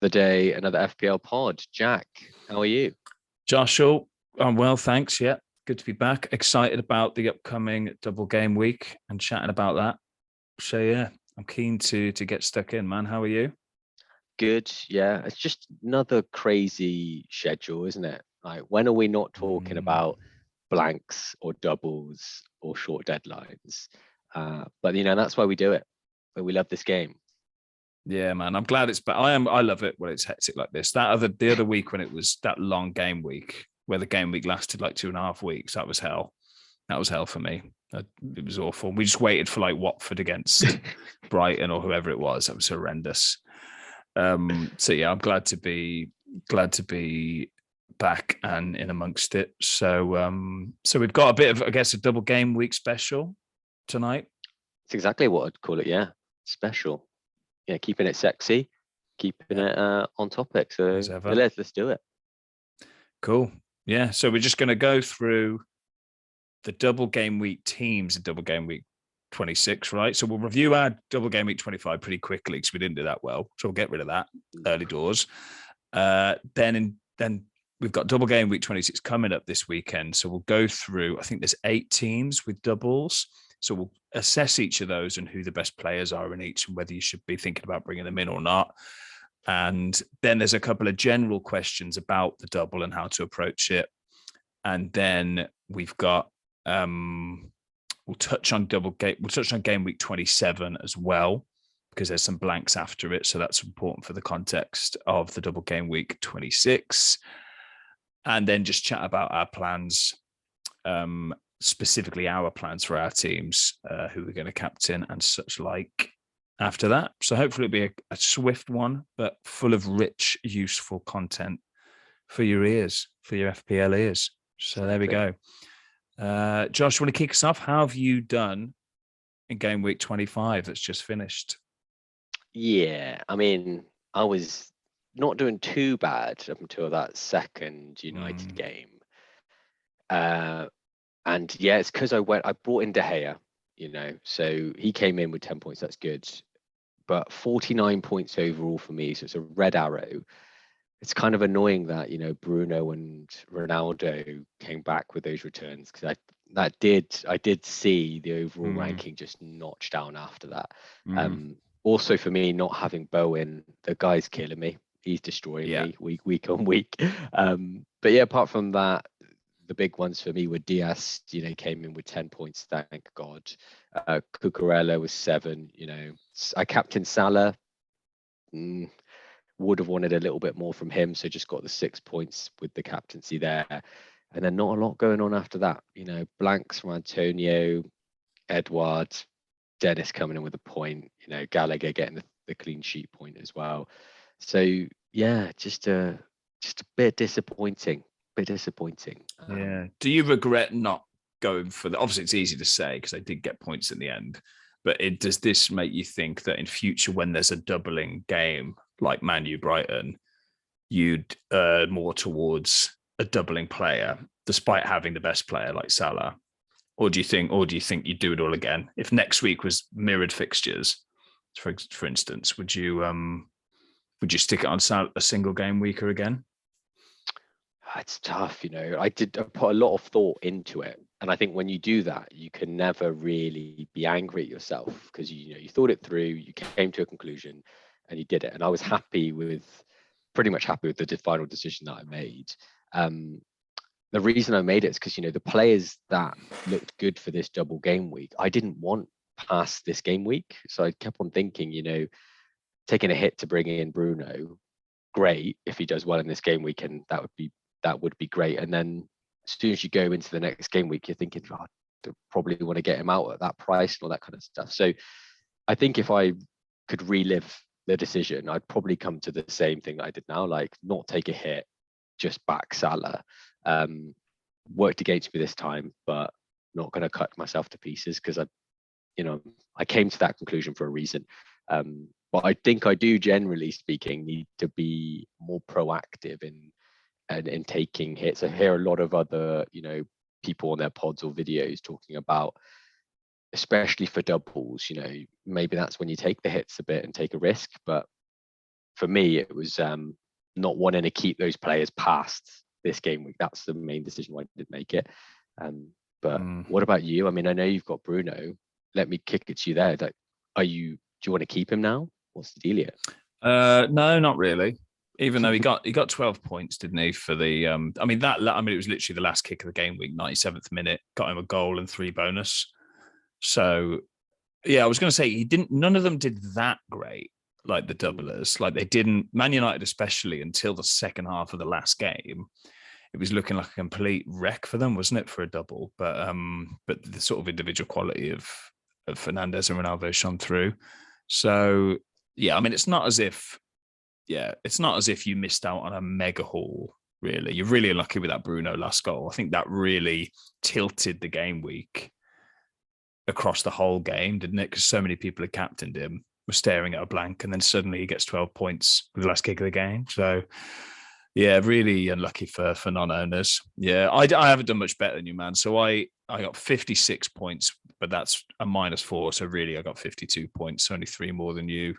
The day, another FPL pod. Jack, how are you? Joshua, I'm well, thanks. Yeah, good to be back. Excited about the upcoming double game week and chatting about that. So yeah, I'm keen to get stuck in, man. How are you? Good. Yeah, it's just another crazy schedule, isn't it? Like, when are we not talking Mm, about blanks or doubles or short deadlines? But that's why we do it. But we love this game. yeah, man. I'm glad it's back. I love it when it's hectic like this. The other week when it was that long game week, where the game week lasted like 2.5 weeks, that was hell. That was hell for me. It was awful. We just waited for like Watford against Brighton or whoever it was. That was horrendous. So yeah, I'm glad to be back and in amongst it. So we've got a bit of, I guess, a double game week special tonight. It's exactly what I'd call it. Yeah, special. Yeah, keeping it sexy, keeping Yeah, it on topic. So as yeah, ever. let's do it. Cool. Yeah. So we're just going to go through the double game week teams in double game week 26, right? So we'll review our double game week 25 pretty quickly because we didn't do that well. So we'll get rid of that early doors. Then we've got double game week 26 coming up this weekend. So we'll go through, I think there's 8 teams with doubles. So we'll assess each of those and who the best players are in each and whether you should be thinking about bringing them in or not. And then there's a couple of general questions about the double and how to approach it. And then we've got we'll touch on game week 27 as well, because there's some blanks after it. So that's important for the context of the double game week 26. And then just chat about our plans, specifically our plans for our teams, who we're going to captain and such like after that. So hopefully it'll be a swift one, but full of rich, useful content for your ears, for your FPL ears. So there we Exactly. go. Josh, want to kick us off? How have you done in game week 25 that's just finished? Yeah, I mean, I was not doing too bad up until that second United Mm, game. Uh, and yeah, it's because I brought in De Gea, so he came in with 10 points. That's good. But 49 points overall for me, so it's a red arrow. It's kind of annoying that, Bruno and Ronaldo came back with those returns because I did see the overall mm, ranking just notch down after that. mm. Also for me, not having Bowen, the guy's killing me. He's destroying Yeah. me week on week. But yeah, apart from that, the big ones for me were Diaz, came in with 10 points, thank God. Cucurella was 7, I captained Salah. Mm, would have wanted a little bit more from him, so just got the 6 points with the captaincy there. And then not a lot going on after that. Blanks from Antonio, Edward, Dennis coming in with a point, Gallagher getting the clean sheet point as well. So yeah, just a bit disappointing. Bit disappointing. Yeah. Do you regret not going for the? Obviously, it's easy to say because they did get points in the end. But does this make you think that in future, when there's a doubling game like Man U Brighton, you'd more towards a doubling player, despite having the best player like Salah? Or do you think you'd do it all again? If next week was mirrored fixtures, for instance, would you stick it on a single game weeker again? It's tough. I put a lot of thought into it. And I think when you do that, you can never really be angry at yourself because you thought it through, you came to a conclusion and you did it. And I was pretty much happy with the final decision that I made. Um, the reason I made it is because the players that looked good for this double game week, I didn't want past this game week. So I kept on thinking, taking a hit to bring in Bruno, great if he does well in this game week, and that would be great. And then as soon as you go into the next game week, you're thinking, oh, I probably want to get him out at that price and all that kind of stuff. So I think if I could relive the decision, I'd probably come to the same thing that I did now, like not take a hit, just back Salah. Um, Worked against me this time, but not going to cut myself to pieces because I came to that conclusion for a reason. But I think I do, generally speaking, need to be more proactive in taking hits. I hear a lot of other, people on their pods or videos talking about, especially for doubles, maybe that's when you take the hits a bit and take a risk. But for me, it was not wanting to keep those players past this game week. That's the main decision why I did make it. But what about you? I mean, I know you've got Bruno. Let me kick it to you there. Like, do you want to keep him now? What's the deal here? No, not really. Even though he got 12 points, didn't he? For the it was literally the last kick of the game week, 97th minute, got him a goal and 3 bonus. So yeah, I was going to say none of them did that great, like the doublers. Like they didn't, Man United especially, until the second half of the last game. It was looking like a complete wreck for them, wasn't it, for a double? But the sort of individual quality of Fernandes and Ronaldo shone through. So yeah, I mean, it's not as if you missed out on a mega haul, really. You're really unlucky with that Bruno last goal. I think that really tilted the game week across the whole game, didn't it? Because so many people had captained him, were staring at a blank, and then suddenly he gets 12 points with the last kick of the game. So yeah, really unlucky for non-owners. Yeah, I haven't done much better than you, man. So I got 56 points, but that's a -4. So really, I got 52 points, only 3 more than you.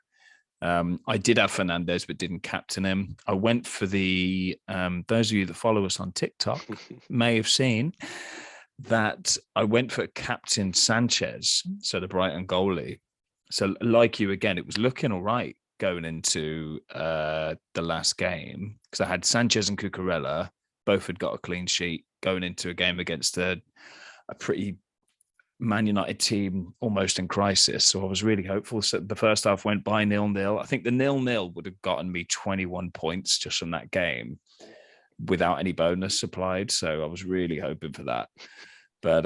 I did have Fernandes, but didn't captain him. I went for the, those of you that follow us on TikTok may have seen that I went for Captain Sanchez, so the Brighton goalie. So like you again, it was looking all right going into the last game because I had Sanchez and Cucurella, both had got a clean sheet going into a game against a pretty Man United team almost in crisis. So I was really hopeful. So the first half went by 0-0. I think the 0-0 would have gotten me 21 points just from that game without any bonus supplied. So I was really hoping for that. But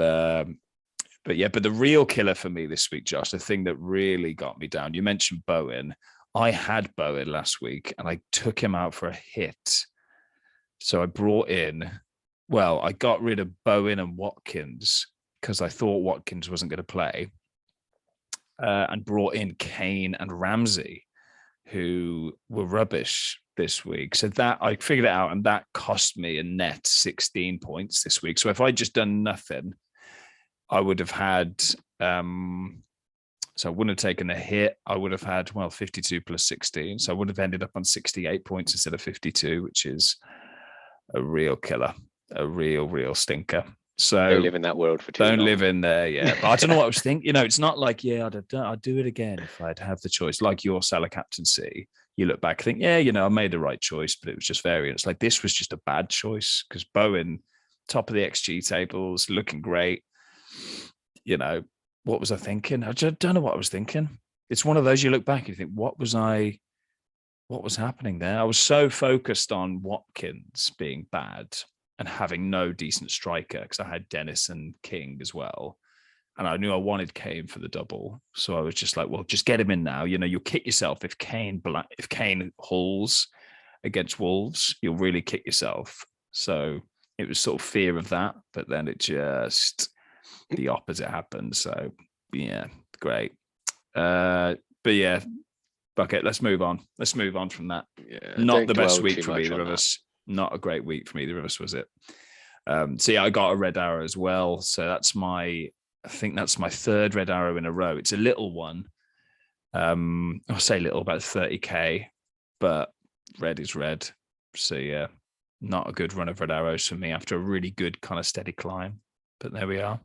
the real killer for me this week, Josh, the thing that really got me down, you mentioned Bowen. I had Bowen last week and I took him out for a hit. So I got rid of Bowen and Watkins because I thought Watkins wasn't going to play, and brought in Kane and Ramsey, who were rubbish this week. So that I figured it out, and that cost me a net 16 points this week. So if I'd just done nothing, I would have had, so I wouldn't have taken a hit. I would have had, 52 plus 16. So I would have ended up on 68 points instead of 52, which is a real killer, a real stinker. So don't live in that world for too long. Don't live in there, yeah. But I don't know what I was thinking. It's not like, I'd do it again if I'd have the choice. Like your Salah captaincy, you look back, think, I made the right choice, but it was just variance. Like this was just a bad choice because Bowen, top of the XG tables, looking great. What was I thinking? I just don't know what I was thinking. It's one of those you look back and you think, what was happening there? I was so focused on Watkins being bad and having no decent striker because I had Dennis and King as well. And I knew I wanted Kane for the double. So I was just like, well, just get him in now. You'll kick yourself if Kane hauls against Wolves, you'll really kick yourself. So it was sort of fear of that, but then it just the opposite happened. So yeah, great. But yeah, Bucket, let's move on. Let's move on from that. Yeah, not the best week for either of us. Not a great week from either of us, was it? So yeah, I got a red arrow as well. So I think that's my 3rd red arrow in a row. It's a little one. I'll say little, about 30k, but red is red. So yeah, not a good run of red arrows for me after a really good kind of steady climb. But there we are.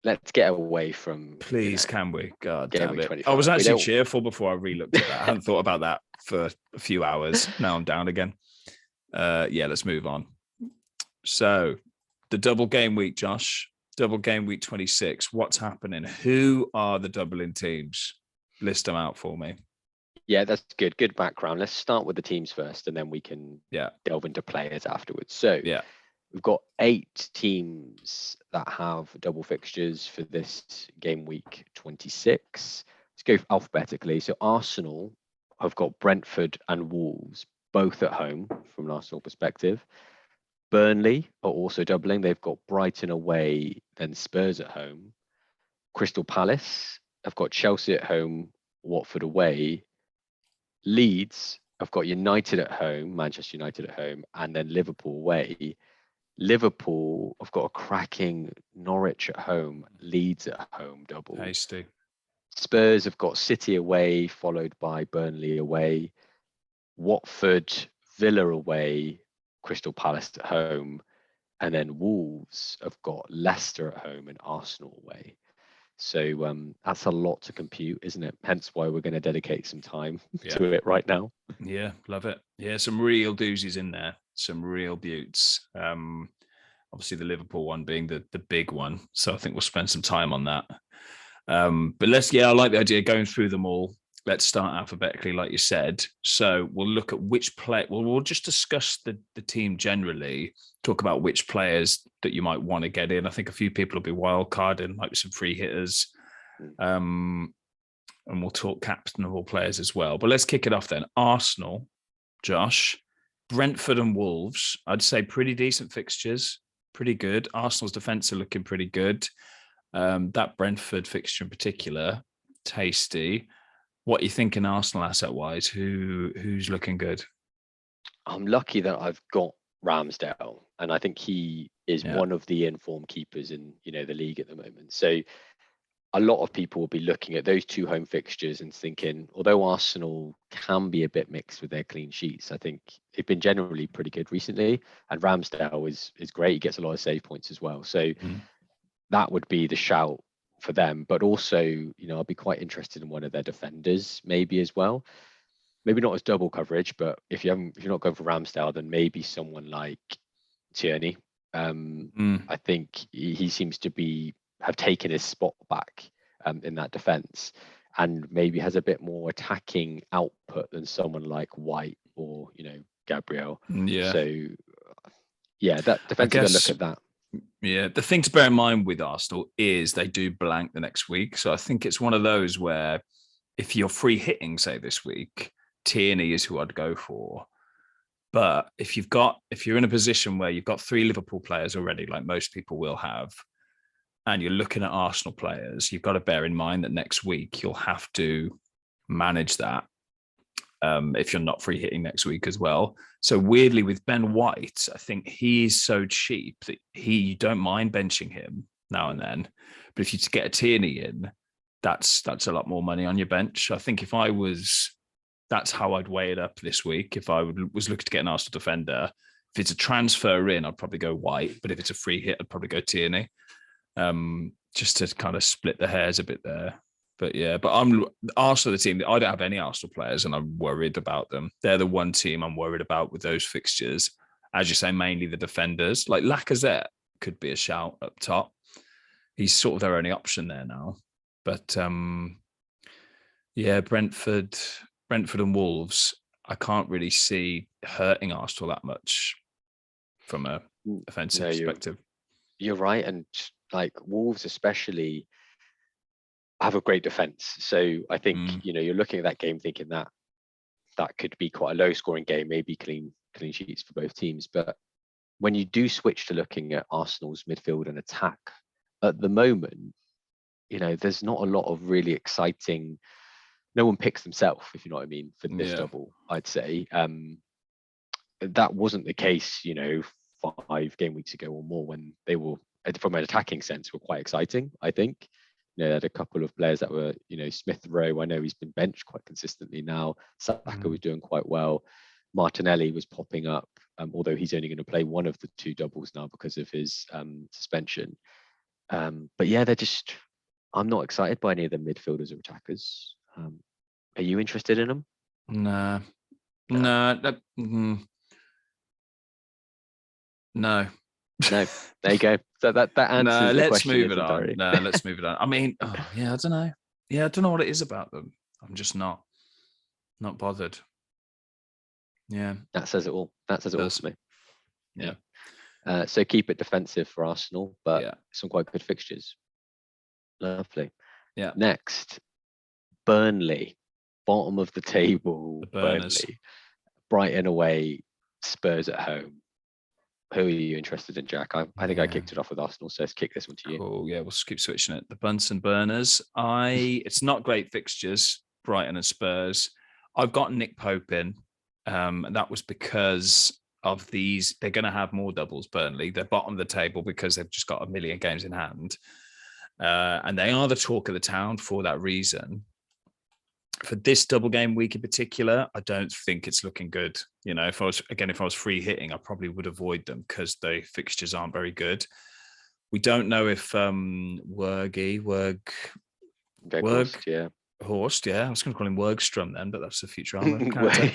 Let's get away from. Please, can we? God damn it! 25. I was actually cheerful before I re-looked at that. I hadn't thought about that for a few hours. Now I'm down again. Yeah, let's move on. So the double game week, Josh. Double game week 26. What's happening? Who are the doubling teams? List them out for me. Yeah, that's good. Good background. Let's start with the teams first, and then we can delve into players afterwards. So yeah, we've got 8 teams that have double fixtures for this game week 26. Let's go alphabetically. So Arsenal have got Brentford and Wolves, both at home from an Arsenal perspective. Burnley are also doubling. They've got Brighton away, then Spurs at home. Crystal Palace have got Chelsea at home, Watford away. Leeds have got United at home, Manchester United at home, and then Liverpool away. Liverpool have got a cracking Norwich at home, Leeds at home double. Hasty. Spurs have got City away, followed by Burnley away, Watford, Villa away, Crystal Palace at home, and then Wolves have got Leicester at home and Arsenal away. So that's a lot to compute, isn't it? Hence why we're going to dedicate some time to it right now. Yeah, love it. Yeah, some real doozies in there, some real beauts. Obviously, the Liverpool one being the big one. So I think we'll spend some time on that. But I like the idea of going through them all. Let's start alphabetically, like you said. So we'll look at which play. Well, we'll just discuss the team generally, talk about which players that you might want to get in. I think a few people will be wild carding, might be some free hitters. And we'll talk captainable players as well. But let's kick it off then. Arsenal, Josh, Brentford and Wolves. I'd say pretty decent fixtures, pretty good. Arsenal's defence are looking pretty good. That Brentford fixture in particular, tasty. What are you thinking Arsenal asset-wise? Who's looking good? I'm lucky that I've got Ramsdale, and I think he is one of the informed keepers in the league at the moment. So a lot of people will be looking at those two home fixtures and thinking, although Arsenal can be a bit mixed with their clean sheets, I think they've been generally pretty good recently. And Ramsdale is great; he gets a lot of save points as well. So that would be the shout for them. But also, I'll be quite interested in one of their defenders maybe as well. Maybe not as double coverage, but if you're not going for Ramsdale, then maybe someone like Tierney. I think he seems to have taken his spot back in that defense, and maybe has a bit more attacking output than someone like White or Gabriel. Yeah. So that defensive, look at that. Yeah, the thing to bear in mind with Arsenal is they do blank the next week. So I think it's one of those where if you're free hitting, say this week, Tierney is who I'd go for. But if you're in a position where you've got 3 Liverpool players already, like most people will have, and you're looking at Arsenal players, you've got to bear in mind that next week you'll have to manage that if you're not free hitting next week as well. So weirdly with Ben White, I think he's so cheap that you don't mind benching him now and then. But if you get a Tierney in, that's a lot more money on your bench. I think that's how I'd weigh it up this week. If I was looking to get an Arsenal defender, if it's a transfer in, I'd probably go White. But if it's a free hit, I'd probably go Tierney. Just to kind of split the hairs a bit there. But I'm Arsenal, the team. I don't have any Arsenal players, and I'm worried about them. They're the one team I'm worried about with those fixtures. As you say, mainly the defenders. Like Lacazette could be a shout up top. He's sort of their only option there now. But Brentford and Wolves, I can't really see hurting Arsenal that much from a offensive perspective. You're right, and like Wolves especially have a great defense. So I think you're looking at that game thinking that could be quite a low scoring game, maybe clean sheets for both teams. But when you do switch to looking at Arsenal's midfield and attack at the moment, there's not a lot of really exciting. No one picks themselves, if you know what I mean, for this double. I'd say that wasn't the case 5 game weeks ago or more, when they were, from an attacking sense, were quite exciting. I think they had a couple of players that were, Smith Rowe. I know he's been benched quite consistently now. Saka was doing quite well. Martinelli was popping up, although he's only going to play one of the 2 doubles now because of his suspension. But they're just. I'm not excited by any of the midfielders or attackers. Are you interested in them? No. No, there you go. So that answers the question. Move it on. No, let's move it on. I mean, I don't know. Yeah, I don't know what it is about them. I'm just not bothered. Yeah, that says it all. That says it all to me. Yeah. So keep it defensive for Arsenal, but some quite good fixtures. Lovely. Yeah. Next, Burnley, bottom of the table. Burnley, Brighton away, Spurs at home. Who are you interested in, Jack? I think I kicked it off with Arsenal, so let's kick this one to you. Cool. Yeah, we'll keep switching it. The Bunsen burners. It's not great fixtures, Brighton and Spurs. I've got Nick Pope in. And that was because of these. They're going to have more doubles, Burnley. They're bottom of the table because they've just got a million games in hand. And they are the talk of the town for that reason. For this double game week in particular, I don't think it's looking good. You know, if I was free hitting, I probably would avoid them because the fixtures aren't very good. We don't know if Weghorst, yeah. Horst, yeah, I was going to call him Wergstrom then, but that's a Futurama character.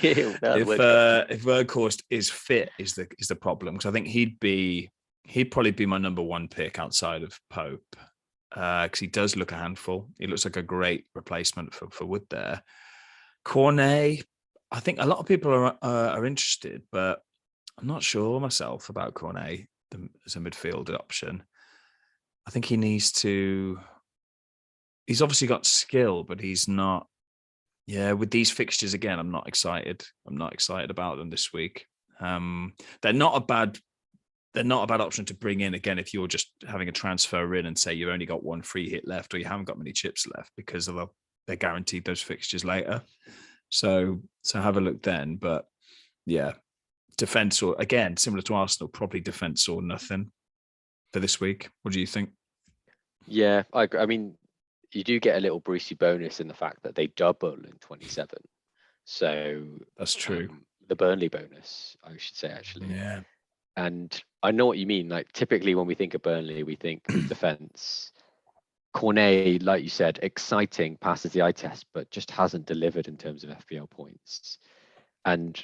If Werghorst is fit, is the problem, because I think he'd probably be my number one pick outside of Pope, because he does look a handful. He looks like a great replacement for Wood there. Cornet, I think a lot of people are interested, but I'm not sure myself about Cornet as a midfield option. I think he needs to. He's obviously got skill, but he's not. Yeah, with these fixtures again, I'm not excited. I'm not excited about them this week. They're not a bad option to bring in again if you're just having a transfer in and say you've only got one free hit left or you haven't got many chips left, because they're guaranteed those fixtures later. So have a look then. But yeah, defense, or again, similar to Arsenal, probably defense or nothing for this week. What do you think? Yeah, I mean, you do get a little Brucey bonus in the fact that they double in 27. So that's true. The Burnley bonus, I should say, actually. Yeah. And I know what you mean. Like, typically when we think of Burnley, we think defense. Cornet, like you said, exciting, passes the eye test, but just hasn't delivered in terms of FPL points. And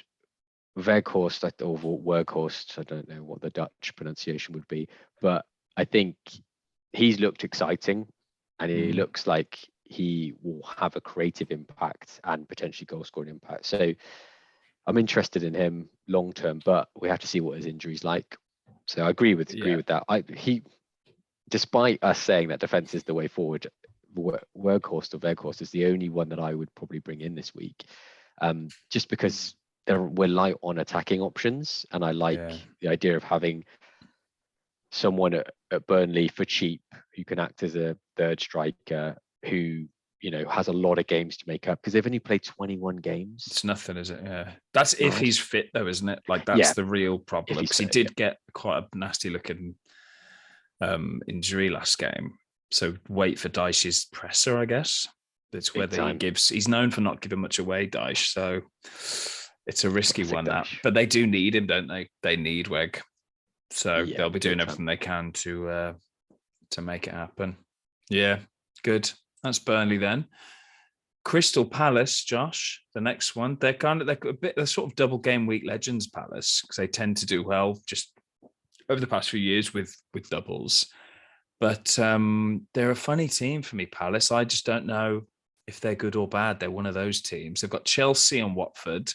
Weghorst, or Werghorst, I don't know what the Dutch pronunciation would be, but I think he's looked exciting, and he looks like he will have a creative impact and potentially goal scoring impact. So I'm interested in him long term, but we have to see what his injury's like. So I agree with that. Despite us saying that defense is the way forward, Weghorst is the only one that I would probably bring in this week, just because we're light on attacking options, and I like the idea of having someone at Burnley for cheap who can act as a third striker who, you know, has a lot of games to make up, because they've only played 21 games. It's nothing, is it? Yeah. That's if he's fit though, isn't it? Like that's the real problem, because he did get quite a nasty looking injury last game. So wait for Dyche's presser, I guess. That's whether he's known for not giving much away, Dyche. So it's a risky one, that. But they do need him, don't they? They need Weg. So they'll be doing everything they can to make it happen. Yeah, good. That's Burnley then. Crystal Palace, Josh, the next one. They're sort of double game week legends, Palace, because they tend to do well just over the past few years with doubles. But they're a funny team for me, Palace. I just don't know if they're good or bad. They're one of those teams. They've got Chelsea and Watford,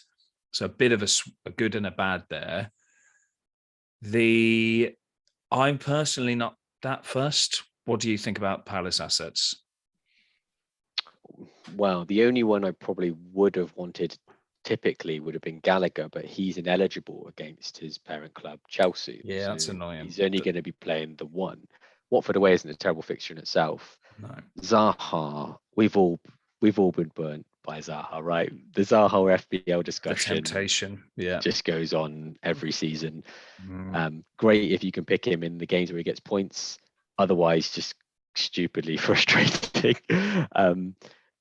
so a bit of a good and a bad there. I'm personally not that fussed. What do you think about Palace assets? Well, the only one I probably would have wanted typically would have been Gallagher, but he's ineligible against his parent club, Chelsea. Yeah, so that's annoying. He's only going to be playing the one. Watford away isn't a terrible fixture in itself. No. Zaha, we've all been burnt by Zaha, right? The Zaha FPL discussion, the temptation, just goes on every season. Great if you can pick him in the games where he gets points. Otherwise, just stupidly frustrating.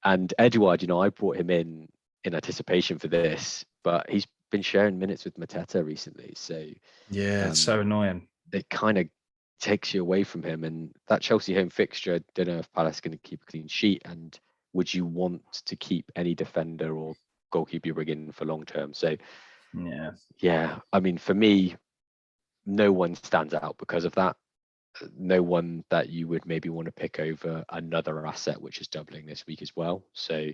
And Edouard, you know, I brought him in anticipation for this, but he's been sharing minutes with Mateta recently. So it's so annoying. It kind of takes you away from him. And that Chelsea home fixture, I don't know if Palace is going to keep a clean sheet, and would you want to keep any defender or goalkeeper you bring in for long term? So I mean, for me, no one stands out because of that. No one that you would maybe want to pick over another asset which is doubling this week as well. So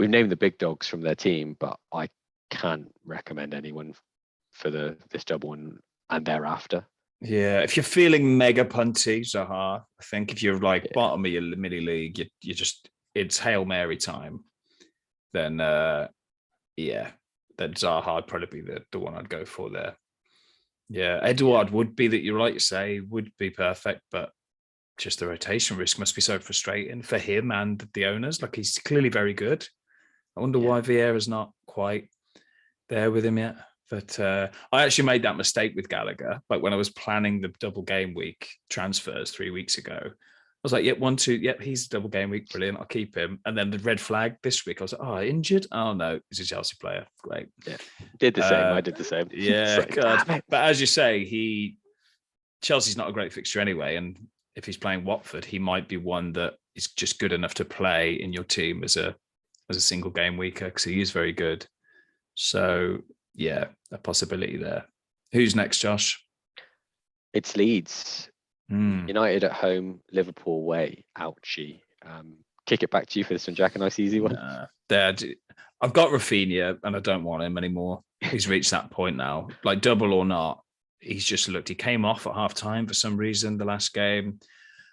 we've named the big dogs from their team, but I can't recommend anyone for this double and thereafter. Yeah, if you're feeling mega punty, Zaha, I think if you're like bottom of your mini league, you just, it's Hail Mary time, then then Zaha would probably be the one I'd go for there. Yeah, Edouard would be, that you're right to say, would be perfect, but just the rotation risk must be so frustrating for him and the owners. Like, he's clearly very good. I wonder why Vieira's not quite there with him yet. But I actually made that mistake with Gallagher. Like when I was planning the double game week transfers 3 weeks ago, was like, yep, 1-2, yep, he's a double game week, brilliant. I'll keep him. And then the red flag this week, I was like, oh, injured? Oh no, he's a Chelsea player. Great. Yeah, did the same. I did the same. Yeah, like, God. But as you say, Chelsea's not a great fixture anyway, and if he's playing Watford, he might be one that is just good enough to play in your team as a single game weeker because he is very good. So yeah, a possibility there. Who's next, Josh? It's Leeds. United at home, Liverpool away. Ouchie. Kick it back to you for this one, Jack. A nice easy one. Dad, I've got Rafinha and I don't want him anymore. He's reached that point now. Like double or not, he's just looked. He came off at half time for some reason the last game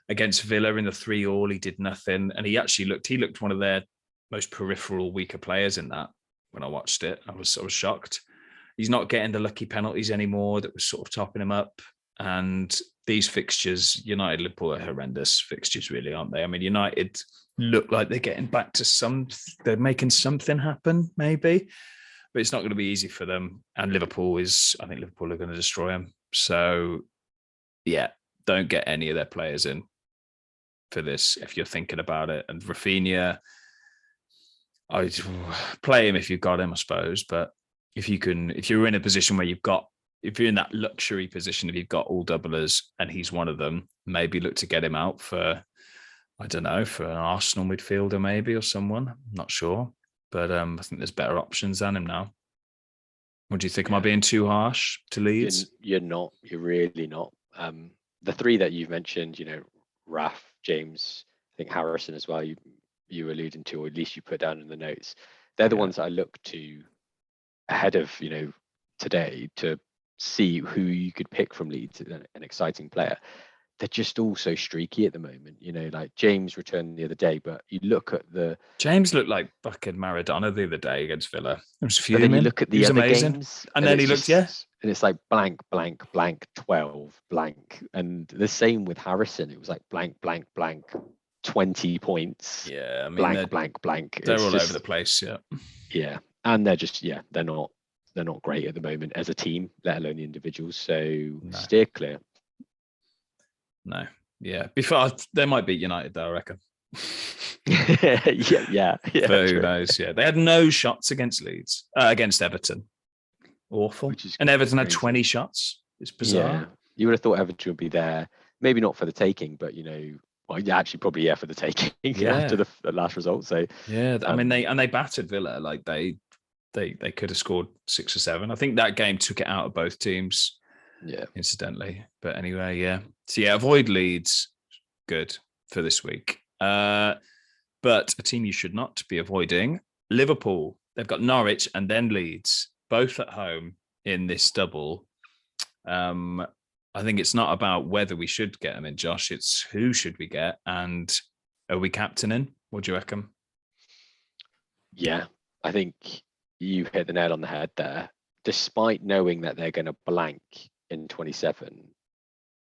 against Villa in the 3-3. He did nothing, and he looked one of their most peripheral, weaker players in that. When I watched it, I was shocked. He's not getting the lucky penalties anymore that was sort of topping him up. And these fixtures, United, Liverpool are horrendous fixtures, really, aren't they? I mean, United look like they're getting back to they're making something happen, maybe, but it's not going to be easy for them. And I think Liverpool are going to destroy them. So, yeah, don't get any of their players in for this if you're thinking about it. And Rafinha, I'd play him if you've got him, I suppose. But if you're in a position where if you're in that luxury position, if you've got all doublers and he's one of them, maybe look to get him out for, I don't know, for an Arsenal midfielder maybe or someone. I'm not sure. But I think there's better options than him now. What do you think? Am I being too harsh to Leeds? You're not. You're really not. The three that you've mentioned, Raf, James, I think Harrison as well, you alluding to, or at least you put down in the notes. They're the ones that I look to ahead of, today to see who you could pick from Leeds, an exciting player. They're just all so streaky at the moment, like James returned the other day, but you look at James looked like fucking Maradona the other day against Villa. It was fuming. But then you look at the other games, and then he looked, and it's like blank, blank, blank, 12, blank. And the same with Harrison. It was like blank, blank, blank, 20 points. Yeah, I mean, blank, blank, blank. They're all over the place, yeah. Yeah, and they're just, they're not great at the moment as a team, let alone the individuals. So steer clear. No, yeah. Before they might beat United, though, I reckon. yeah. But who knows? Yeah, they had no shots against Leeds, against Everton. Awful. And Everton had 20 shots. It's bizarre. Yeah. You would have thought Everton would be there, maybe not for the taking, but actually probably for the taking after the last result. So I mean they battered Villa. Like they could have scored 6 or 7. I think that game took it out of both teams. Yeah, incidentally. But anyway, yeah. So avoid Leeds. Good for this week. But a team you should not be avoiding, Liverpool. They've got Norwich and then Leeds, both at home in this double. I think it's not about whether we should get them in, Josh. It's who should we get, and are we captaining? What do you reckon? Yeah, I think you hit the nail on the head there. Despite knowing that they're going to blank in 27,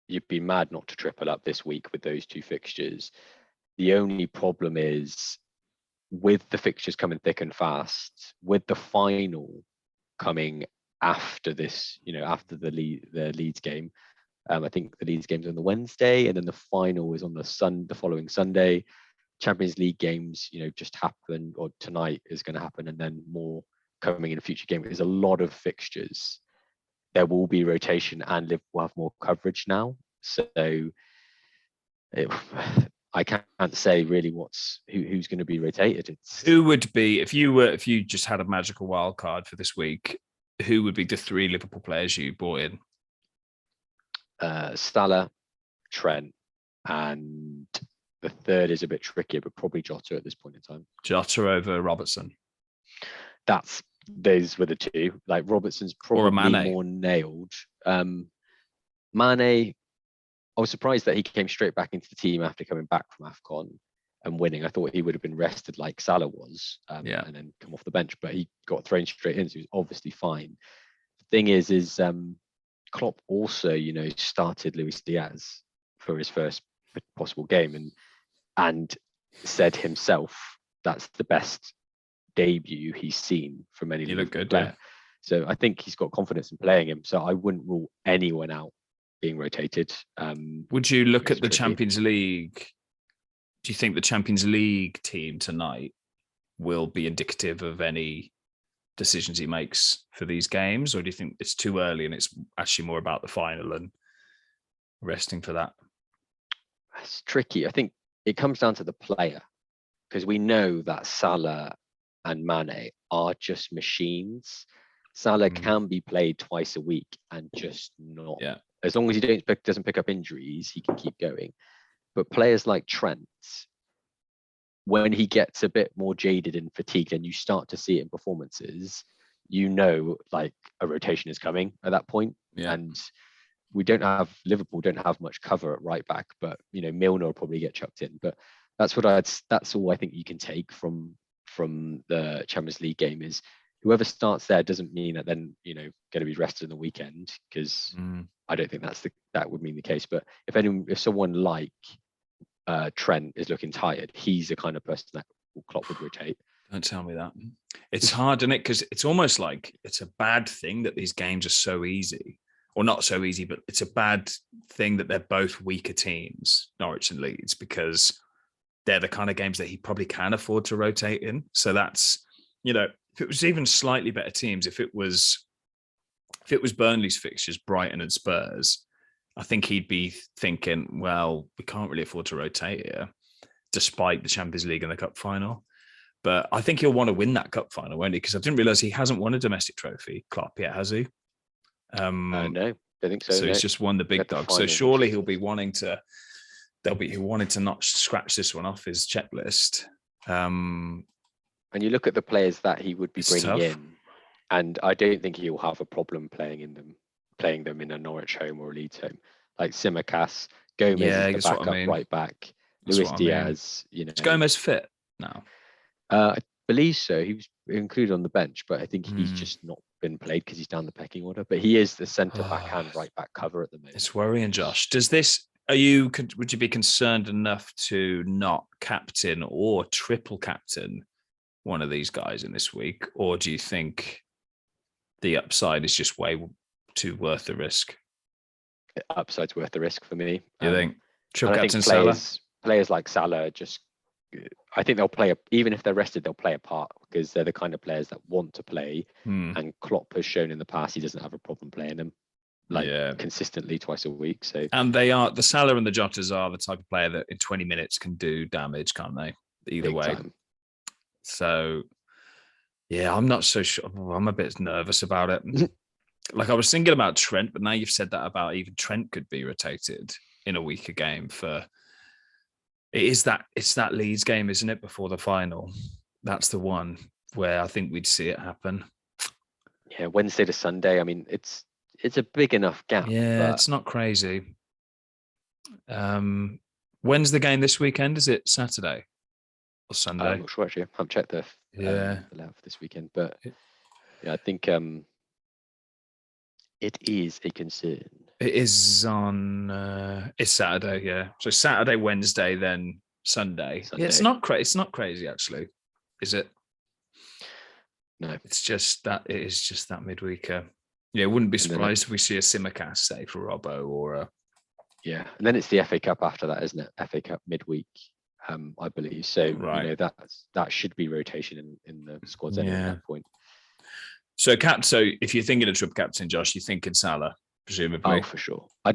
you'd be mad not to triple up this week with those two fixtures. The only problem is with the fixtures coming thick and fast, with the final coming after this, after the Leeds game. I think the Leeds game's on the Wednesday, and then the final is on the following Sunday. Champions League games, just happen, or tonight is going to happen, and then more coming in a future game. There's a lot of fixtures. There will be rotation, and Liverpool will have more coverage now. So I can't say really who's going to be rotated. Who would be, if you just had a magical wild card for this week, who would be the 3 Liverpool players you brought in? Salah, Trent, and the third is a bit trickier, but probably Jota at this point in time. Jota over Robertson. Those were the two. Like Robertson's probably more nailed. Mane, I was surprised that he came straight back into the team after coming back from AFCON and winning. I thought he would have been rested like Salah was, and then come off the bench, but he got thrown straight in, so he was obviously fine. The thing is Klopp also, started Luis Diaz for his first possible game and said himself that's the best debut he's seen from any good player. Yeah. So I think he's got confidence in playing him. So I wouldn't rule anyone out being rotated. Would you look at the Champions League Do you think the Champions League team tonight will be indicative of any decisions he makes for these games, or do you think it's too early and it's actually more about the final and resting for that? That's tricky. I think it comes down to the player, because we know that Salah and Mane are just machines. Salah can be played twice a week and just not. Yeah. As long as he doesn't pick up injuries, he can keep going. But players like Trent, when he gets a bit more jaded and fatigued, and you start to see it in performances, like a rotation is coming at that point. Yeah. And Liverpool don't have much cover at right back, but Milner will probably get chucked in. But that's all I think you can take from the Champions League game is whoever starts there doesn't mean that then going to be rested in the weekend, because I don't think that would mean the case. But if someone like Trent is looking tired, he's the kind of person that Klopp would rotate. Don't tell me that. It's hard, isn't it? Because it's almost like it's a bad thing that these games are so easy. Or not so easy, but it's a bad thing that they're both weaker teams, Norwich and Leeds, because they're the kind of games that he probably can afford to rotate in. So that's, if it was even slightly better teams, if it was Burnley's fixtures, Brighton and Spurs, I think he'd be thinking, well, we can't really afford to rotate here, despite the Champions League and the Cup final. But I think he'll want to win that Cup final, won't he? Because I didn't realize he hasn't won a domestic trophy, Klopp, yet, has he? No, I think so. So he's just won the big dog. So surely he'll be wanting to. He wanted to not scratch this one off his checklist. And you look at the players that he would be bringing in, and I don't think he'll have a problem playing them in a Norwich home or a Leeds home. Like Tsimikas, Gomez is the backup right back. Luis Diaz, Is Gomez fit now? I believe so. He was included on the bench, but I think he's just not been played because he's down the pecking order. But he is the centre back and right back cover at the moment. It's worrying, Josh. Would you be concerned enough to not captain or triple captain one of these guys in this week, or do you think the upside is just way too worth the risk? Upside's worth the risk for me. You think triple captain Salah? Players like Salah I think they'll play, even if they're rested, they'll play a part because they're the kind of players that want to play. And Klopp has shown in the past he doesn't have a problem playing them consistently twice a week. So, and the Salah and the Jotas are the type of player that in 20 minutes can do damage, can't they? Either way. Time. So, yeah, I'm not so sure. I'm a bit nervous about it. Like I was thinking about Trent, but now you've said that about even Trent could be rotated in a weaker game for. It's that Leeds game, isn't it, before the final? That's the one where I think we'd see it happen. Yeah, Wednesday to Sunday. I mean, it's a big enough gap. Yeah, it's not crazy. When's the game this weekend? Is it Saturday or Sunday? I'm not sure actually. I haven't checked the for this weekend, but yeah, I think it is a concern. It is on. It's Saturday, yeah. So Saturday, Wednesday, then Sunday. Yeah, it's not crazy. It's not crazy, actually, is it? No, it's just that it is just that midweeker. Yeah, wouldn't be surprised if we see a Tsimikas, say, for Robbo or a. Yeah, and then it's the FA Cup after that, isn't it? FA Cup midweek, I believe. So that should be rotation in the squads at that point. So if you're thinking of triple captain, Josh, you're thinking Salah. Presumably. Oh, for sure. I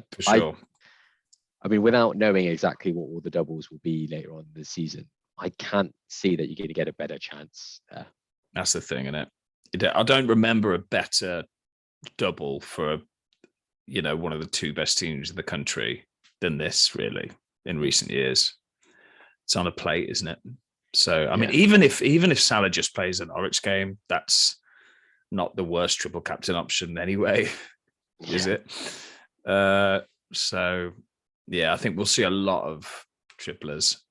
mean, without knowing exactly what all the doubles will be later on in the season, I can't see that you're going to get a better chance there. That's the thing, isn't it? I don't remember a better double for, one of the two best teams in the country than this, really, in recent years. It's on a plate, isn't it? So, I mean, even if Salah just plays an Norwich game, that's not the worst triple captain option anyway. Is it? So, yeah, I think we'll see a lot of triplers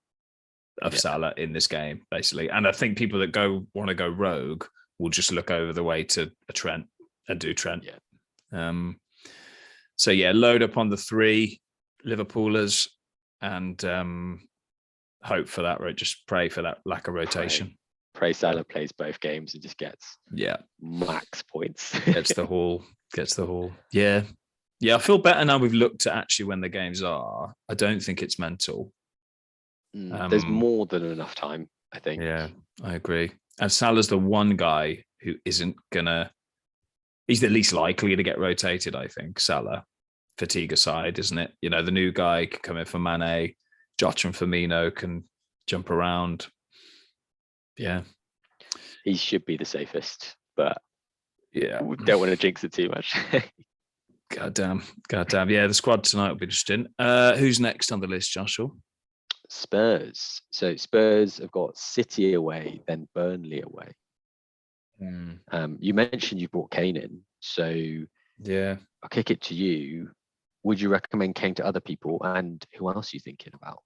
of Salah in this game, basically. And I think people that want to go rogue will just look over the way to a Trent and do Trent. Yeah. So, yeah, load up on the 3 Liverpoolers and hope for that, right? Just pray for that lack of rotation. Pray Salah plays both games and just gets max points. Gets the haul. Yeah. I feel better now we've looked at actually when the games are. I don't think it's mental. There's more than enough time, I think. Yeah, I agree. And Salah's the one guy who isn't gonna. He's the least likely to get rotated, I think. Salah, fatigue aside, isn't it? You know, the new guy can come in for Mane. Jota and Firmino can jump around. Yeah, He should be the safest, but yeah. we don't want to jinx it too much. Goddamn. Yeah, the squad tonight will be interesting. Who's next on the list, Joshua? Spurs. So Spurs have got City away, then Burnley away. You mentioned you brought Kane in, so yeah, I'll kick it to you. Would you recommend Kane to other people, and who else are you thinking about?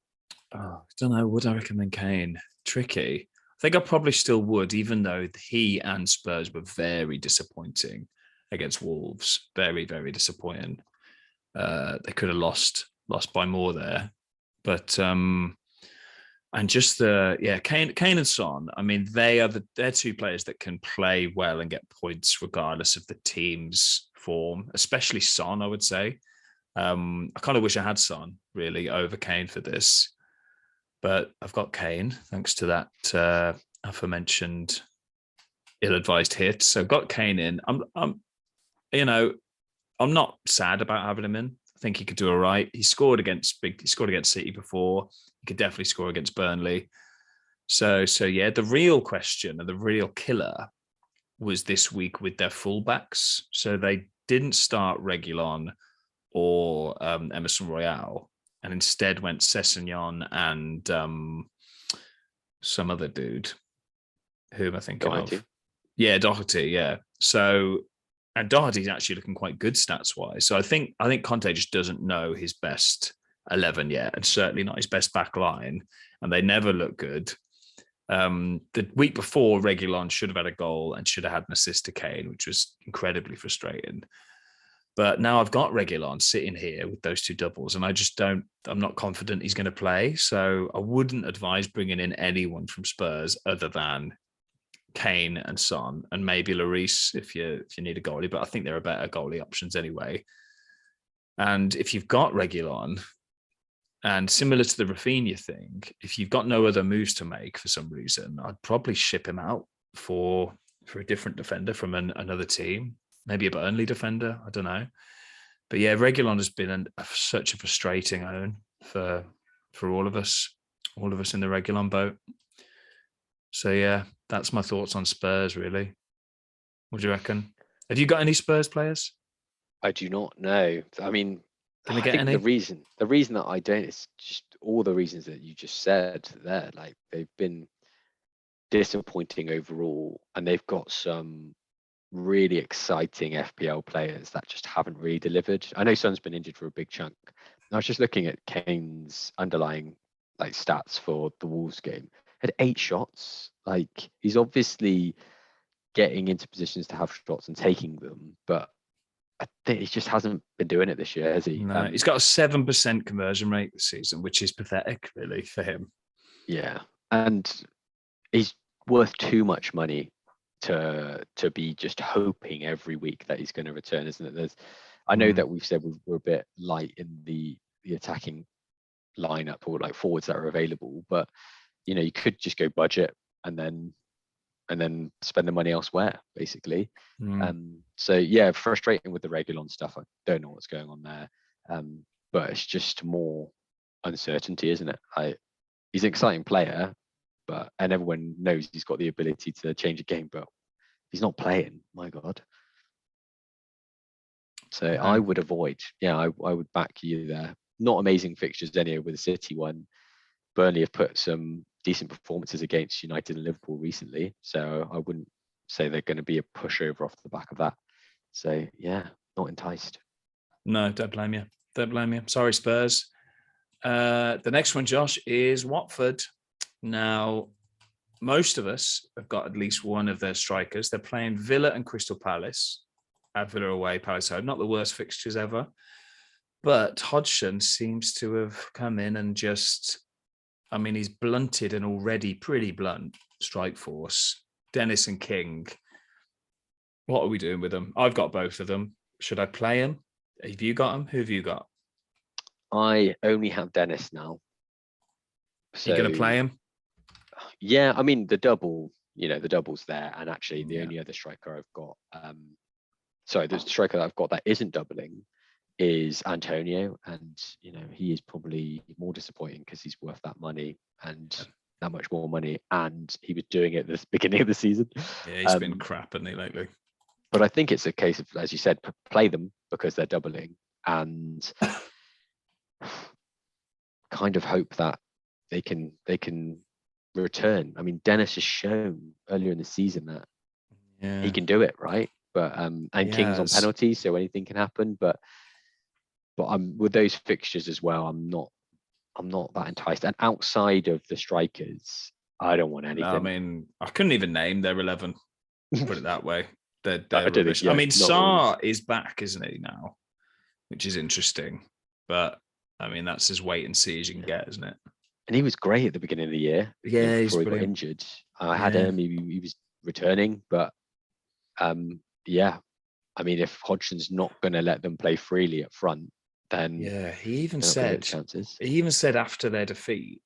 I don't know. Would I recommend Kane? Tricky. I think I probably still would, even though he and Spurs were very disappointing against Wolves. Very, very disappointing. They could have lost by more there, but and just Kane and Son. I mean, they're two players that can play well and get points regardless of the team's form. Especially Son, I would say. I kind of wish I had Son really over Kane for this, but I've got Kane thanks to that aforementioned ill-advised hit. So got Kane in. I'm not sad about having him in. I think he could do all right. He scored against City before. He could definitely score against Burnley. So yeah, the real question and the real killer was this week with their fullbacks. So they didn't start Reguilon or Emerson Royale, and instead went Sessegnon and some other dude. Who am I thinking of? Yeah, Doherty. Yeah. So, and Doherty's actually looking quite good stats wise. So I think Conte just doesn't know his best 11 yet, and certainly not his best back line. And they never look good. The week before, Reguilon should have had a goal and should have had an assist to Kane, which was incredibly frustrating. But now I've got Reguilon sitting here with those two doubles, and I'm not confident he's going to play. So I wouldn't advise bringing in anyone from Spurs other than Kane and Son, and maybe Lloris if you need a goalie. But I think there are better goalie options anyway. And if you've got Reguilon, and similar to the Rafinha thing, if you've got no other moves to make for some reason, I'd probably ship him out for a different defender from another team. Maybe a Burnley defender. I don't know. But yeah, Reguilon has been such a frustrating own for all of us in the Reguilon boat. So yeah, that's my thoughts on Spurs, really. What do you reckon? Have you got any Spurs players? I do not know. I mean, Can we get any? The reason that I don't is just all the reasons that you just said there. Like, they've been disappointing overall, and they've got some really exciting FPL players that just haven't really delivered. I know Son's been injured for a big chunk. I was just looking at Kane's underlying stats for the Wolves game. Had 8 shots. Like, he's obviously getting into positions to have shots and taking them, but I think he just hasn't been doing it this year, has he? No, he's got a 7% conversion rate this season, which is pathetic, really, for him. Yeah, and he's worth too much money to be just hoping every week that he's going to return, isn't it? I know that we've said we're a bit light in the attacking lineup or forwards that are available, but you could just go budget and then spend the money elsewhere, basically. So yeah, frustrating with the Reguilon stuff. I don't know what's going on there, but it's just more uncertainty, isn't it? He's an exciting player, and everyone knows he's got the ability to change a game, but he's not playing. My God. So I would avoid. Yeah, I would back you there. Not amazing fixtures anyway with the City one. Burnley have put some decent performances against United and Liverpool recently, so I wouldn't say they're going to be a pushover off the back of that. So yeah, not enticed. No, don't blame you. Sorry, Spurs. The next one, Josh, is Watford. Now, most of us have got at least one of their strikers. They're playing Villa and Crystal Palace. At Villa away, Palace home. Not the worst fixtures ever. But Hodgson seems to have come in and he's blunted an already pretty blunt strike force. Dennis and King. What are we doing with them? I've got both of them. Should I play them? Have you got them? Who have you got? I only have Dennis now. You're going So to play him? yeah, I mean the double, the double's there, and actually the Yeah. only other striker I've got, the striker that I've got that isn't doubling is Antonio, and he is probably more disappointing because he's worth that money and that much more money, and he was doing it at the beginning of the season. Yeah, he's been crap, hasn't he, lately? But I think it's a case of, as you said, play them because they're doubling, and kind of hope that they can return. I mean, Dennis has shown earlier in the season that he can do it, right? But and King's on penalties, so anything can happen. But I'm with those fixtures as well. I'm not that enticed. And outside of the strikers, I don't want anything. I mean, I couldn't even name their 11. Put it that way. They're rubbish. I mean, Sarr is back, isn't he now? Which is interesting. But I mean, that's as wait and see as you can get, isn't it? And he was great at the beginning of the year. Yeah, before he got injured. I had him. He was returning, but yeah. I mean, if Hodgson's not going to let them play freely up front, then he even said chances. He even said after their defeat,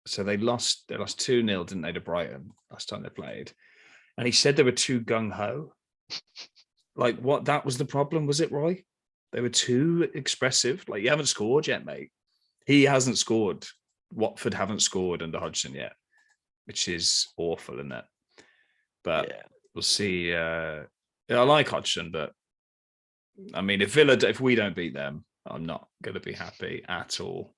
so they lost 2-0, didn't they, to Brighton last time they played, and he said they were too gung ho. Like, what? That was the problem, was it, Roy? They were too expressive. Like, you haven't scored yet, mate. He hasn't scored. Watford haven't scored under Hodgson yet, which is awful, isn't it? But we'll see. I like Hodgson, but I mean, if we don't beat them, I'm not going to be happy at all.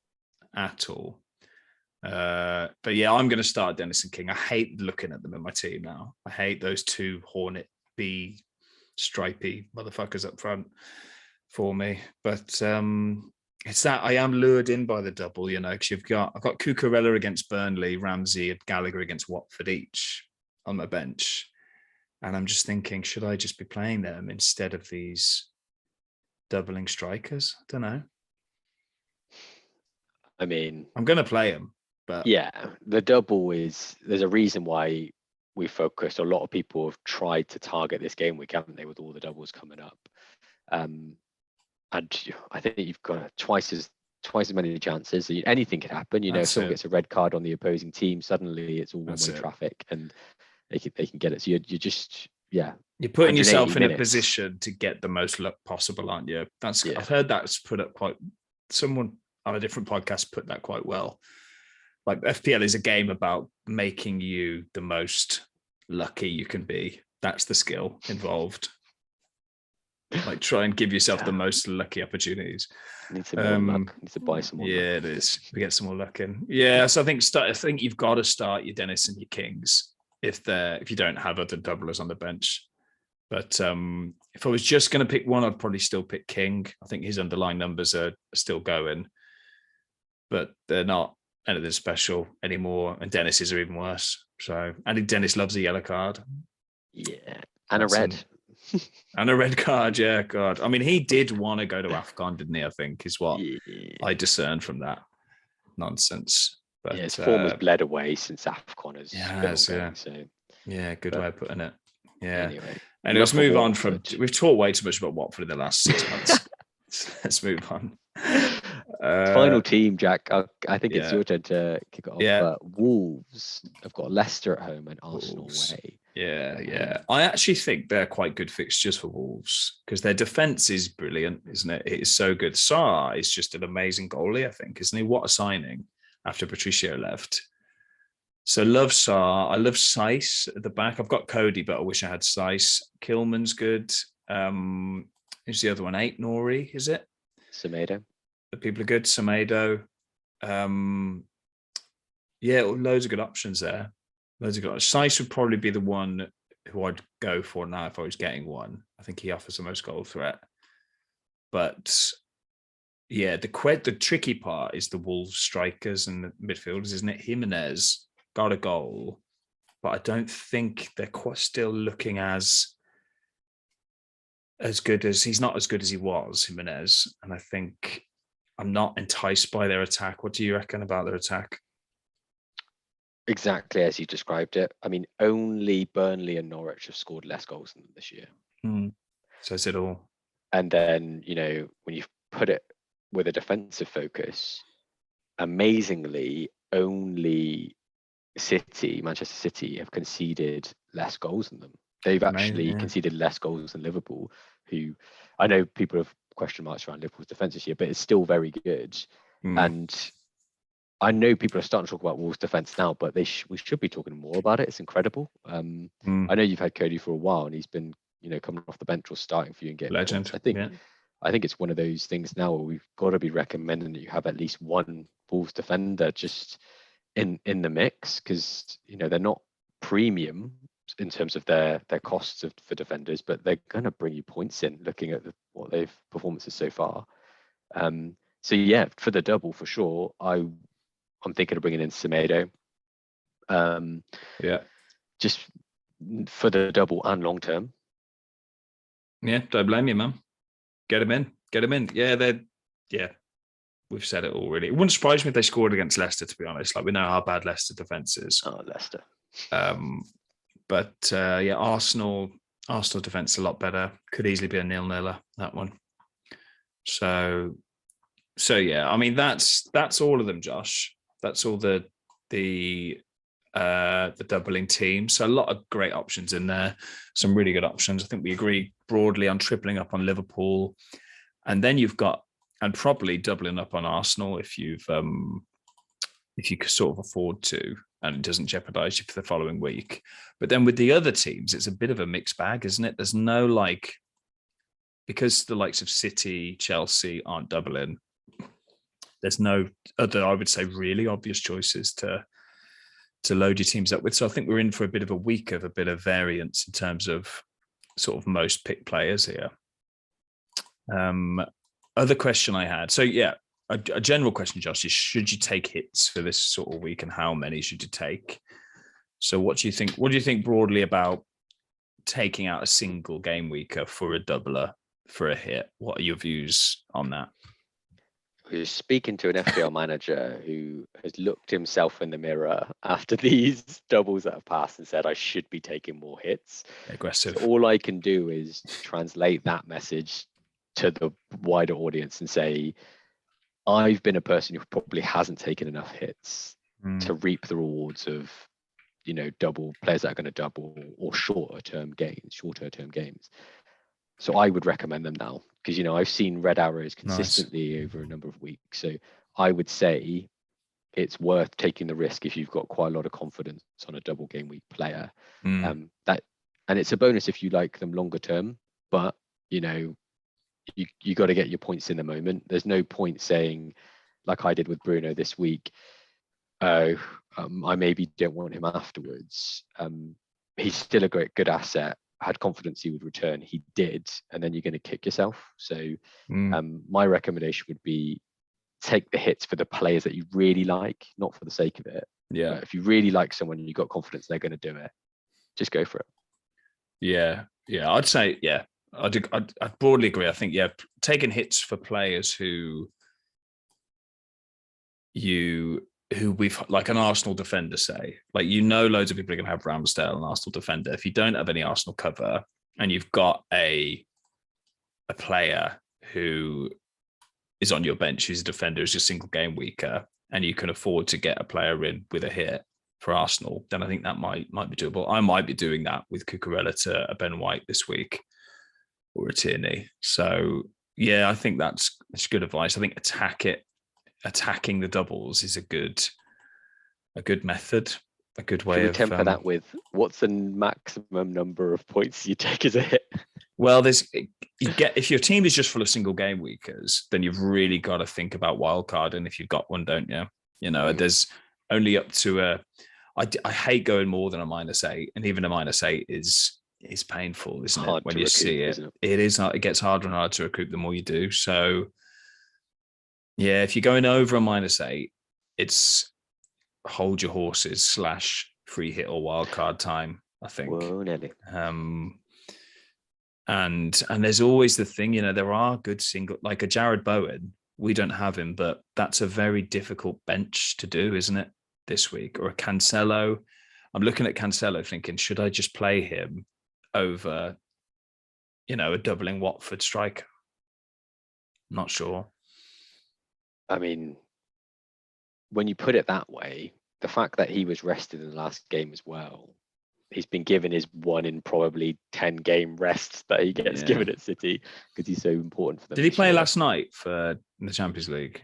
But yeah, I'm going to start Dennis and King. I hate looking at them in my team now. I hate those two Hornet B stripy motherfuckers up front for me. But it's that I am lured in by the double, because I've got Cucurella against Burnley, Ramsey and Gallagher against Watford each on my bench. And I'm just thinking, should I just be playing them instead of these doubling strikers? I don't know. I mean, I'm going to play them, but yeah, the double there's a reason why we focused. A lot of people have tried to target this game week, haven't they, with all the doubles coming up? And I think you've got twice as many chances. Anything can happen. If someone gets a red card on the opposing team, suddenly it's all one-way traffic, and they can get it. So you're just you're putting yourself in a position to get the most luck possible, aren't you? I've heard that's put up quite. Someone on a different podcast put that quite well. Like, FPL is a game about making you the most lucky you can be. That's the skill involved. Like, try and give yourself the most lucky opportunities. Need some more luck. Need to buy some more luck. It is. We get some more luck in. Yeah, so I think you've got to start your Dennis and your Kings if you don't have other doublers on the bench. But if I was just going to pick one, I'd probably still pick King. I think his underlying numbers are still going, but they're not anything special anymore. And Dennis's are even worse. So I think Dennis loves a yellow card. Yeah, and a red. And a red card, yeah, God. I mean, he did want to go to AFCON, didn't he? I think is what I discerned from that nonsense. But his form has bled away since AFCON has been going, so good way of putting it. Yeah. Anyway, and let's move on from. We've talked way too much about Watford in the last 6 months. Let's move on. Final team, Jack. I think it's your turn to kick it off. Yeah. Wolves have got Leicester at home and Arsenal away. Yeah. I actually think they're quite good fixtures for Wolves because their defense is brilliant, isn't it? It is so good. Sarr is just an amazing goalie, I think, isn't he? What a signing after Patricio left. So love Sarr. I love Seiss at the back. I've got Cody, but I wish I had Seiss. Kilman's good. Who's the other one? Nori, is it? Semedo. The people are good. Semedo. Loads of good options there. Seiss would probably be the one who I'd go for now if I was getting one. I think he offers the most goal threat. But yeah, the tricky part is the Wolves strikers and the midfielders, isn't it? Jimenez got a goal, but I don't think they're quite still looking as good as he's not as good as he was, Jimenez. And I think I'm not enticed by their attack. What do you reckon about their attack? Exactly as you described it. I mean, only Burnley and Norwich have scored less goals than them this year. Says it all. And then, when you put it with a defensive focus, amazingly, only Manchester City have conceded less goals than them. They've actually conceded less goals than Liverpool, who I know people have question marks around Liverpool's defence this year, but it's still very good. And I know people are starting to talk about Wolves' defence now, but we should be talking more about it. It's incredible. I know you've had Cody for a while, and he's been, coming off the bench or starting for you and getting legend. Points. I think it's one of those things now where we've got to be recommending that you have at least one Wolves defender just in the mix, because they're not premium in terms of their costs for defenders, but they're going to bring you points in looking at what they've performances so far. So yeah, for the double for sure, I'm thinking of bringing in Semedo. Just for the double and long term. Yeah, don't blame you, man. Get him in. Yeah, we've said it already. It wouldn't surprise me if they scored against Leicester, to be honest. Like, we know how bad Leicester defence is. Oh, Leicester. But Arsenal defence a lot better. Could easily be a 0-0, that one. So yeah, I mean, that's all of them, Josh. That's all the doubling team. So a lot of great options in there. Some really good options. I think we agree broadly on tripling up on Liverpool, and then you've got, and probably doubling up on Arsenal if you could sort of afford to, and it doesn't jeopardize you for the following week. But then with the other teams, it's a bit of a mixed bag, isn't it? There's no because the likes of City, Chelsea aren't doubling, there's no other, I would say, really obvious choices to load your teams up with. So I think we're in for a bit of a week of a bit of variance in terms of sort of most pick players here. Other question I had. So yeah, a general question, Josh, is should you take hits for this sort of week, and how many should you take? So what do you think? What do you think broadly about taking out a single game weeker for a doubler for a hit? What are your views on that? We're speaking to an FPL manager who has looked himself in the mirror after these doubles that have passed and said, I should be taking more hits. Aggressive. So all I can do is translate that message to the wider audience and say, I've been a person who probably hasn't taken enough hits to reap the rewards of, double players that are going to double or shorter term games. So I would recommend them now, because I've seen red arrows consistently over a number of weeks. So I would say it's worth taking the risk if you've got quite a lot of confidence on a double game week player. And it's a bonus if you like them longer term, but you got to get your points in the moment. There's no point saying, like I did with Bruno this week, I maybe don't want him afterwards. He's still a good asset. Had confidence he would return. He did, and then you're going to kick yourself. So my recommendation would be take the hits for the players that you really like, not for the sake of it. Yeah. But if you really like someone and you've got confidence they're going to do it, just go for it. Yeah. I'd say, yeah. I'd broadly agree. I think, yeah, taking hits for players who we've, like an Arsenal defender, say, like, loads of people are going to have Ramsdale, an Arsenal defender. If you don't have any Arsenal cover and you've got a player who is on your bench who's a defender, who's just single game weaker, and you can afford to get a player in with a hit for Arsenal, then I think that might be doable. I might be doing that with Cucurella to a Ben White this week, or a Tierney. So yeah, I think that's good advice. I think attacking the doubles is a good method, a good way of temper that with what's the maximum number of points you take as a hit. Well, if your team is just full of single game weekers, then you've really got to think about wildcard. And if you've got one, don't you? There's only up to I hate going more than a -8, and even a -8 is painful, isn't it? When you see it, it is. It gets harder and harder to recoup the more you do. So yeah, if you're going over a -8, it's hold your horses / free hit or wildcard time, I think. Whoa, Nelly. And there's always the thing, there are good single, like a Jared Bowen. We don't have him, but that's a very difficult bench to do, isn't it, this week? Or a Cancelo. I'm looking at Cancelo thinking, should I just play him over, a doubling Watford striker? Not sure. I mean, when you put it that way, the fact that he was rested in the last game as well, he's been given his 1 in probably 10 game rest that he gets given at City because he's so important for them. Did he play last night for the Champions League?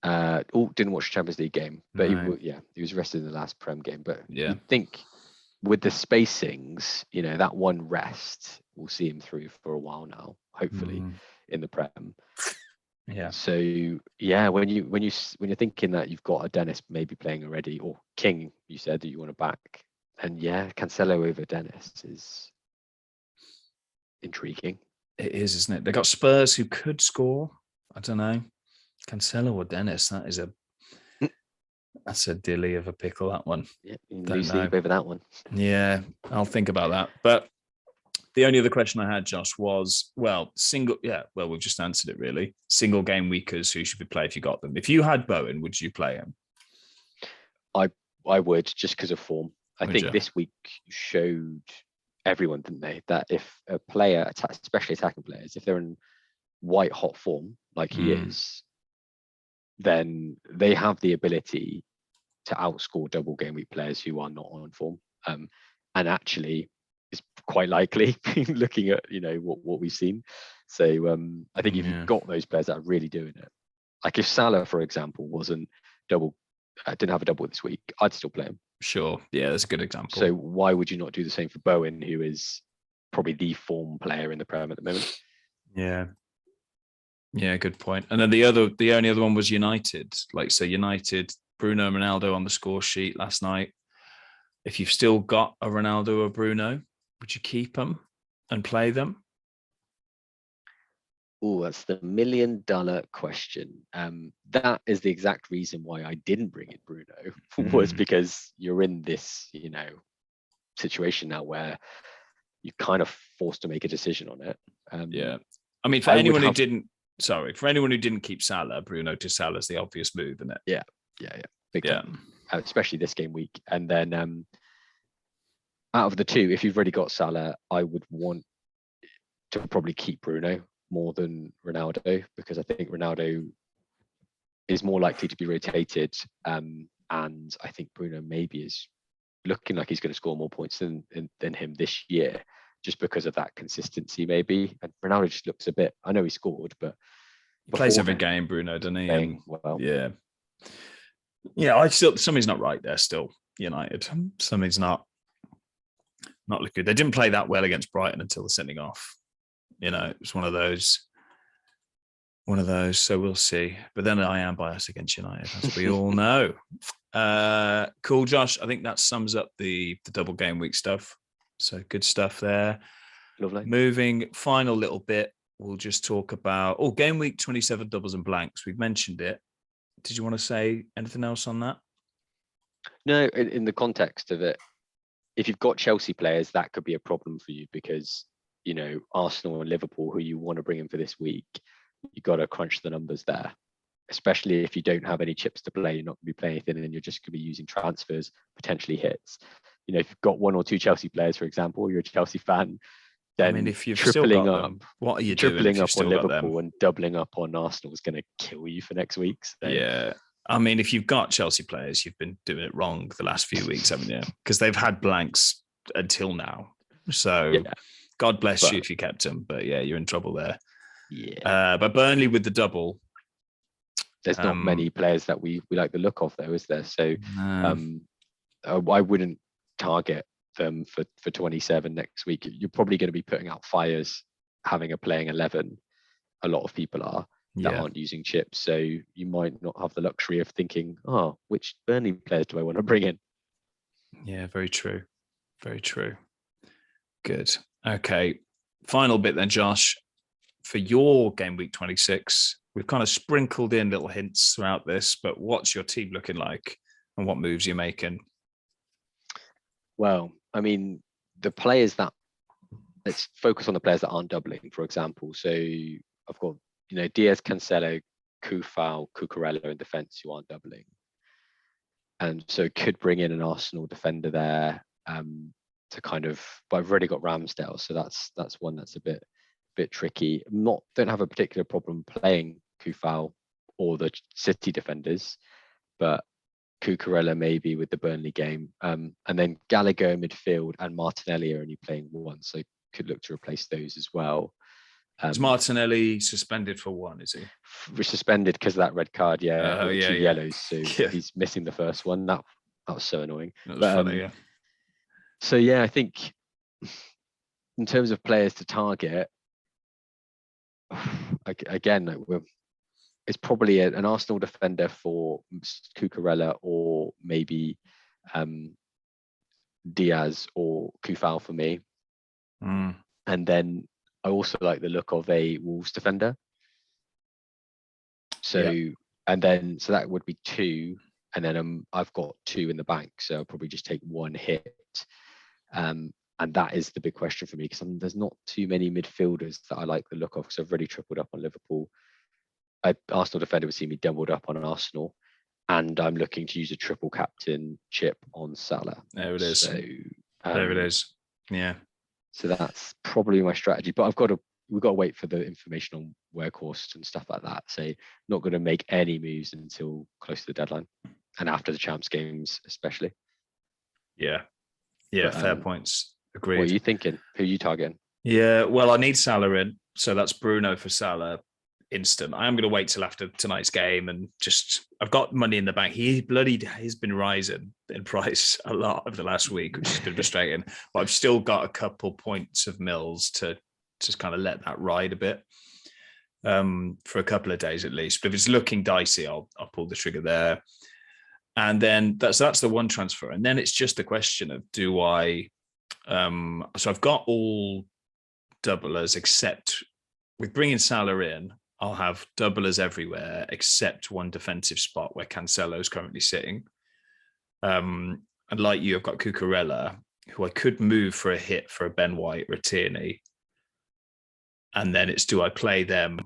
Didn't watch the Champions League game, but No. he was rested in the last Prem game. But Yeah, you'd think with the spacings, that one rest will see him through for a while now, hopefully in the Prem. Yeah. So yeah, when you're thinking that you've got a Dennis maybe playing already, or King, you said that you want to back, and yeah, Cancelo over Dennis is intriguing. It is, isn't it? They got Spurs who could score. I don't know, Cancelo or Dennis. That's a dilly of a pickle. That one. Yeah, lose sleep over that one. Yeah, I'll think about that. But the only other question I had, Josh, was, we've just answered it really. Single game weekers who should be played if you got them. If you had Bowen, would you play him? I would, just because of form. I think this week showed everyone, didn't they, that if a player, especially attacking players, if they're in white hot form like he is, then they have the ability to outscore double game week players who are not on form. And actually, it's quite likely looking at what we've seen. So I think if you've got those players that are really doing it, like if Salah, for example, didn't have a double this week, I'd still play him. Sure, yeah, that's a good example. So why would you not do the same for Bowen, who is probably the form player in the Prem at the moment? Yeah, good point. And then the only other one was United. United, Bruno, Ronaldo on the score sheet last night. If you've still got a Ronaldo or Bruno, would you keep them and play them? Oh, that's the $1 million question. That is the exact reason why I didn't bring in Bruno, was because you're in this, situation now where you're kind of forced to make a decision on it. I mean, for anyone who didn't keep Salah, Bruno to Salah is the obvious move, isn't it? Yeah. Big time. Especially this game week. And then out of the two, if you've already got Salah, I would want to probably keep Bruno more than Ronaldo, because I think Ronaldo is more likely to be rotated, and I think Bruno maybe is looking like he's going to score more points than him this year, just because of that consistency maybe. And Ronaldo just looks a bit, I know he scored, but he plays every game, Bruno, doesn't he? Yeah, something's not right there still, United. Something's not looking good. They didn't play that well against Brighton until the sending off. It was one of those. So we'll see. But then I am biased against United, as we all know. Cool, Josh. I think that sums up the double game week stuff. So good stuff there. Lovely. Moving, final little bit. We'll just talk about game week 27 doubles and blanks. We've mentioned it. Did you want to say anything else on that? No, in the context of it, if you've got Chelsea players, that could be a problem for you, because Arsenal and Liverpool, who you want to bring in for this week, you've got to crunch the numbers there, especially if you don't have any chips to play. You're not going to be playing anything, and you're just going to be using transfers, potentially hits. If you've got 1 or 2 Chelsea players, for example, you're a Chelsea fan, then if you've tripling still got up, them, what are you tripling doing up on Liverpool and doubling up on Arsenal is going to kill you for next week. So. Yeah. I mean, if you've got Chelsea players, you've been doing it wrong the last few weeks, haven't you? Because they've had blanks until now. So God bless you if you kept them. But yeah, you're in trouble there. Yeah. But Burnley with the double. There's not many players that we like the look of, though, is there? So I wouldn't target them for 27 next week. You're probably going to be putting out fires, having a playing 11. A lot of people are. That aren't using chips, so you might not have the luxury of thinking, which Burnley players do I want to bring in? Yeah, very true. Very true. Good. Okay. Final bit then, Josh. For your game week 26, we've kind of sprinkled in little hints throughout this, but what's your team looking like and what moves you're making? Well, I mean, let's focus on the players that aren't doubling, for example. So I've got Diaz, Cancelo, Kufal, Cucurella in defence who aren't doubling. And so could bring in an Arsenal defender there to kind of, but I've already got Ramsdale, so that's one that's a bit tricky. Don't have a particular problem playing Kufal or the City defenders, but Cucurella maybe with the Burnley game, and then Gallagher in midfield and Martinelli are only playing one, so could look to replace those as well. Is Martinelli suspended for one? Is he? We're suspended because of that red card, Oh, or yeah, two yeah. yellows, so Yeah. he's missing the first one. That was so annoying. That was funny, yeah. So yeah, I think in terms of players to target, again, it's probably an Arsenal defender for Cucurella, or maybe Diaz or Kufal for me. And then I also like the look of a Wolves defender. So and then so that would be 2, and then I've got 2 in the bank, so I'll probably just take 1 hit. And that is the big question for me, because there's not too many midfielders that I like the look of, because I've already tripled up on Liverpool. Arsenal defender would see me doubled up on an Arsenal, and I'm looking to use a triple captain chip on Salah. There it is. So there it is. Yeah. So that's probably my strategy, but we've got to wait for the information on Workhorse and stuff like that. So not going to make any moves until close to the deadline, and after the Champs games especially. Yeah. But, fair points. Agreed. What are you thinking? Who are you targeting? Yeah, well, I need Salah in, so that's Bruno for Salah. Instant. I am going to wait till after tonight's game, and I've got money in the bank. He's been rising in price a lot over the last week, which has been frustrating. But I've still got a couple points of Mills to just kind of let that ride a bit for a couple of days at least. But if it's looking dicey, I'll pull the trigger there. And then that's the one transfer, and then it's just a question of do I? So I've got all doublers except with bringing Salah in. I'll have doublers everywhere except one defensive spot where Cancelo's currently sitting. And like you, I've got Cucurella, who I could move for a hit for a Ben White or a Tierney. And then it's, do I play them?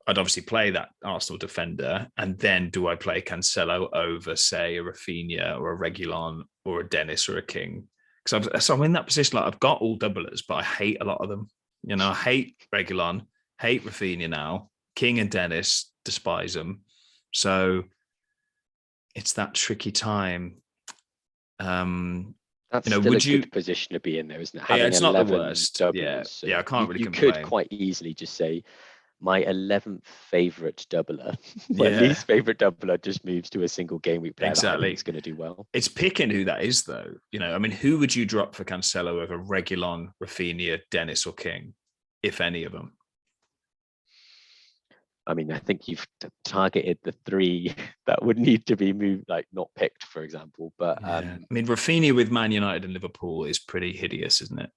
I'd obviously play that Arsenal defender. And then do I play Cancelo over, say, a Rafinha or a Reguilon or a Dennis or a King? So I'm in that position. Like, I've got all doublers, but I hate a lot of them. I hate Reguilon, hate Rafinha now. King and Dennis, despise them. So it's that tricky time. That's still a good position to be in, though, isn't it? Having it's not the worst. Doubles, I can't really complain. You could quite easily just say, my 11th favorite doubler, my least favorite doubler, just moves to a single game week player. Exactly, it's going to do well. It's picking who that is, though. Who would you drop for Cancelo over Reguilon, Rafinha, Dennis, or King, if any of them? I think you've targeted the 3 that would need to be moved, like not picked, for example. But Rafinha with Man United and Liverpool is pretty hideous, isn't it?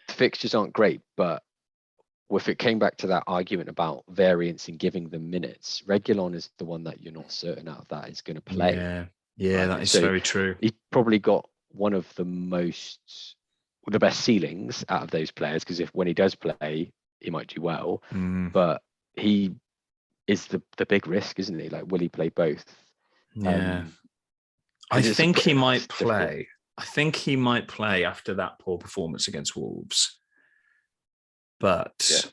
The fixtures aren't great, but if it came back to that argument about variance in giving them minutes, Reguilon is the one that you're not certain out of that is going to play. Yeah, right? That is very true. He probably got one of the best ceilings out of those players, because when he does play, he might do well. But he is the big risk, isn't he? Like, will he play both? Yeah. I think he might play. I think he might play after that poor performance against Wolves. But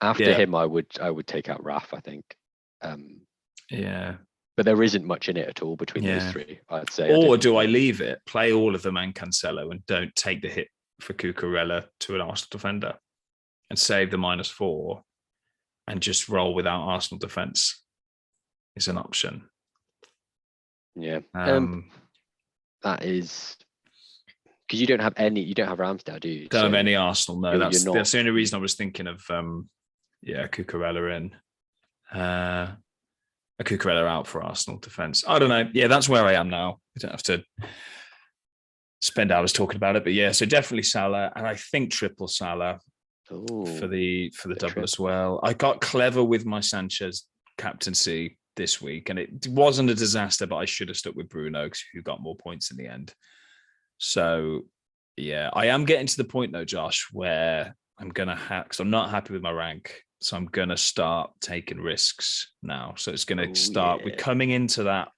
after him, I would take out Raf, I think. But there isn't much in it at all between those 3, I'd say. Or do I leave it, play all of them and Cancelo, and don't take the hit for Cucurella to an Arsenal defender and save the -4 and just roll without Arsenal defence is an option. Yeah. That is because you don't have Ramsdale, do you? Don't have any Arsenal, no. That's the only reason I was thinking of Cucurella in. A Cucurella out for Arsenal defence. I don't know. Yeah, that's where I am now. I don't have to spend hours talking about it, but so definitely Salah, and I think triple Salah. Ooh, for the double as well. I got clever with my Sanchez captaincy this week, and it wasn't a disaster, but I should have stuck with Bruno, who got more points in the end. So I am getting to the point though, Josh, where I'm gonna because I'm not happy with my rank, so I'm gonna start taking risks now. So it's gonna start. We're coming into that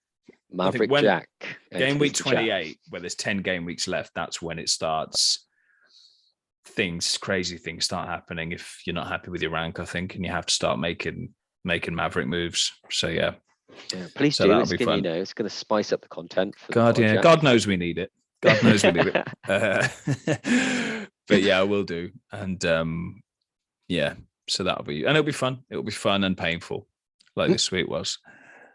Maverick Jack game week 28, where there's 10 game weeks left. That's when it starts. Crazy things start happening if you're not happy with your rank, I think, and you have to start making Maverick moves. So Yeah, please So do. that'll It's be gonna, fun. it's gonna spice up the content for the God, yeah. project. God knows we need it. God knows we need it. But yeah, I will do. And yeah, so that'll be, and it'll be fun. It'll be fun and painful, like this week was.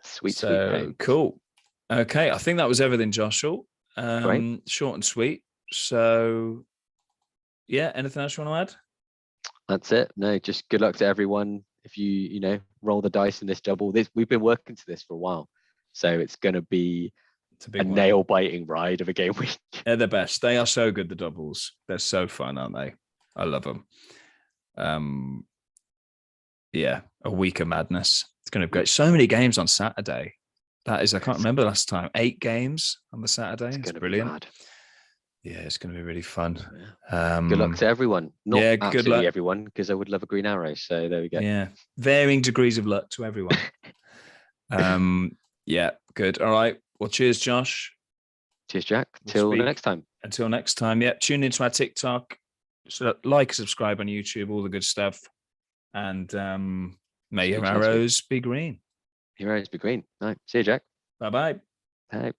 Sweet, sweet So pain. cool. Okay, I think that was everything, Joshua. Great. Short and sweet. So yeah, anything else you want to add? That's it. No, just good luck to everyone. If you roll the dice in this double, we've been working to this for a while, so it's gonna be It's a a big one. nail biting ride of a game week. They're the best. They are so good. The doubles. They're so fun, aren't they? I love them. Yeah, a week of madness. It's going to be great. So many games on Saturday. That is, I can't remember last time. 8 games on the Saturday. It's brilliant. Mad. Yeah, it's going to be really fun. Yeah. Good luck to everyone. Not yeah, good absolutely luck. everyone, because I would love a green arrow. So there we go. Yeah, varying degrees of luck to everyone. Yeah, good. All right. Well, cheers, Josh. Cheers, Jack. Till next time. Until next time. Yeah, tune into our TikTok. So like, subscribe on YouTube, all the good stuff. And may your arrows be green. Your arrows be green. All right. See you, Jack. Bye-bye. Bye.